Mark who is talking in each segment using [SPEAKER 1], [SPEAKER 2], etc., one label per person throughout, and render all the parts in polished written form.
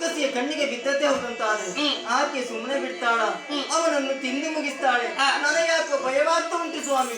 [SPEAKER 1] ರಕ್ಕಸಿಯ ಕಣ್ಣಿಗೆ ಬಿದ್ದತೆ ಹೌದಂತಾದ್ರೆ ಆಕೆ ಸುಮ್ಮನೆ ಬಿಡ್ತಾಳ? ಅವನನ್ನು ತಿಂದು ಮುಗಿಸ್ತಾಳೆ. ನನಗ್ಯಾಕೋ ಭಯವಾಗ್ತಾ ಉಂಟು ಸ್ವಾಮಿ.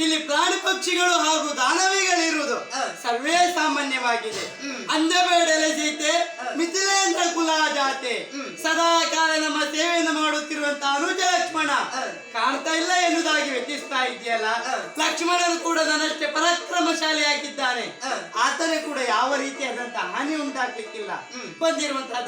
[SPEAKER 2] ಇಲ್ಲಿ ಪ್ರಾಣಿ ಪಕ್ಷಿಗಳು ಹಾಗೂ ದಾನವಿಗಳಿರುವುದು ಸರ್ವೇ ಸಾಮಾನ್ಯವಾಗಿದೆ. ಅಂದಬೇಡಲೆ ಸೀತೆ ಮಿಥಿಲೇಂದ್ರ ಕುಲ ಜಾತೆ ಸದಾ ಕಾಲ ನಮ್ಮ ಸೇವೆಯನ್ನು ಮಾಡುತ್ತಿರುವಂತಹ ಅನುಜ ಲಕ್ಷ್ಮಣ ಕಾಣ್ತಾ ಇಲ್ಲ ಎನ್ನುವುದಾಗಿ ವ್ಯತಿಸ್ತಾ ಇದೆಯಲ್ಲ. ಲಕ್ಷ್ಮಣನು ಕೂಡ ನನ್ನಷ್ಟೇ ಪರಾಕ್ರಮಶಾಲಿಯಾಗಿದ್ದಾನೆ. ಆತನೇ ಕೂಡ ಯಾವ ರೀತಿಯಾದಂತಹ ಹಾನಿ ಉಂಟಾಗ್ಲಿಕ್ಕಿಲ್ಲ. ಬಂದಿರುವಂತಹ